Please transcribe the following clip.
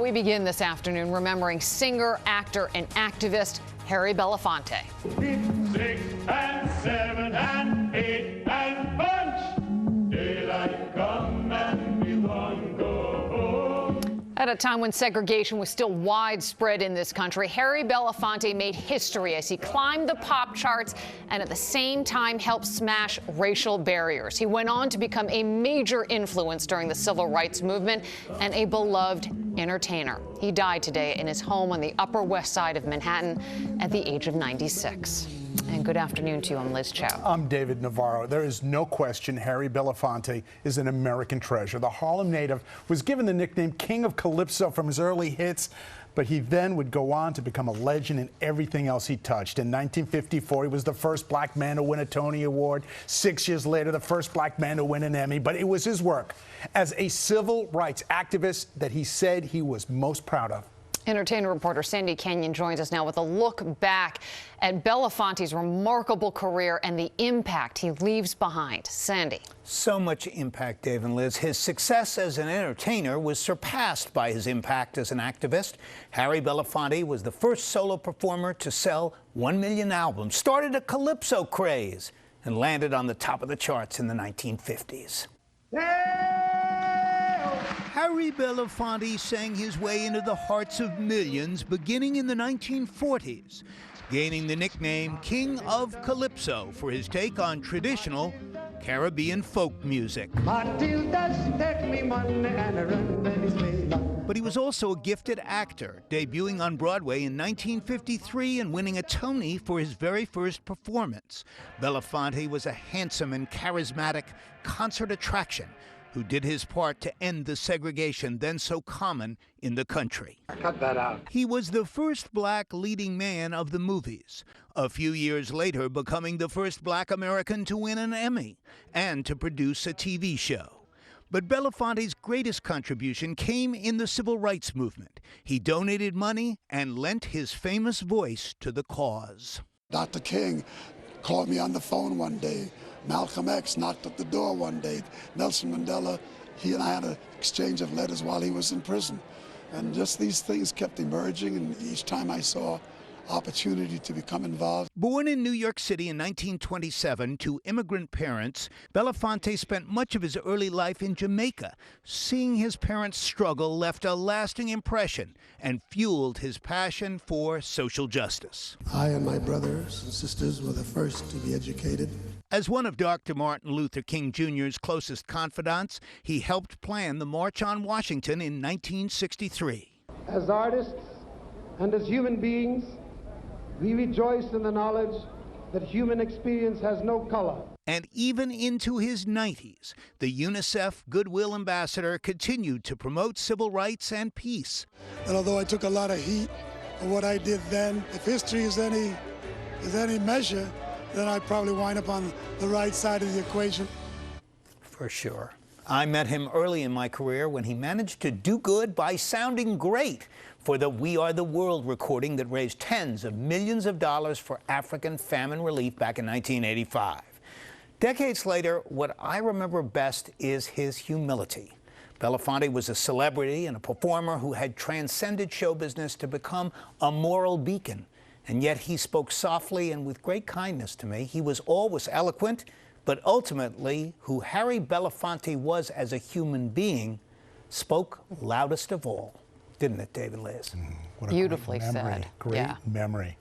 We begin this afternoon remembering singer, actor, and activist Harry Belafonte. 6 and 7 and 8 and bunch. Daylight come and we want go home. At a time when segregation was still widespread in this country, Harry Belafonte made history as he climbed the pop charts and at the same time helped smash racial barriers. He went on to become a major influence during the civil rights movement and a beloved entertainer. He died today in his home on the Upper West Side of Manhattan at the age of 96. And good afternoon to you. I'm Liz Chow. I'm David Navarro. There is no question Harry Belafonte is an American treasure. The Harlem native was given the nickname King of Calypso from his early hits, but he then would go on to become a legend in everything else he touched. In 1954, he was the first black man to win a Tony Award. 6 years later, the first black man to win an Emmy. But it was his work as a civil rights activist that he said he was most proud of. Entertainment reporter Sandy Kenyon joins us now with a look back at Belafonte's remarkable career and the impact he leaves behind. Sandy. So much impact, Dave and Liz. His success as an entertainer was surpassed by his impact as an activist. Harry Belafonte was the first solo performer to sell 1 million albums, started a calypso craze, and landed on the top of the charts in the 1950s. Harry Belafonte sang his way into the hearts of millions beginning in the 1940s, gaining the nickname King of Calypso for his take on traditional Caribbean folk music. But he was also a gifted actor, debuting on Broadway in 1953 and winning a Tony for his very first performance. Belafonte was a handsome and charismatic concert attraction who did his part to end the segregation then so common in the country. Cut that out. He was the first black leading man of the movies, a few years later becoming the first black American to win an Emmy and to produce a TV show. But Belafonte's greatest contribution came in the civil rights movement. He donated money and lent his famous voice to the cause. Dr. King called me on the phone one day. Malcolm X knocked at the door one day. Nelson Mandela, he and I had an exchange of letters while he was in prison. And just these things kept emerging, and each time I saw opportunity to become involved. Born in New York City in 1927 to immigrant parents, Belafonte spent much of his early life in Jamaica. Seeing his parents struggle left a lasting impression and fueled his passion for social justice. I and my brothers and sisters were the first to be educated. As one of Dr. Martin Luther King Jr.'s closest confidants, he helped plan the March on Washington in 1963. As artists and as human beings, we rejoice in the knowledge that human experience has no color. And even into his 90s, the UNICEF Goodwill Ambassador continued to promote civil rights and peace. And although I took a lot of heat for what I did then, if history is any measure, then I probably wind up on the right side of the equation. For sure. I met him early in my career when he managed to do good by sounding great for the We Are the World recording that raised tens of millions of dollars for African famine relief back in 1985. Decades later, what I remember best is his humility. Belafonte was a celebrity and a performer who had transcended show business to become a moral beacon. And yet he spoke softly and with great kindness to me. He was always eloquent, but ultimately, who Harry Belafonte was as a human being spoke loudest of all. Didn't it, David Liz? What a Beautifully great memory. said. Great memory.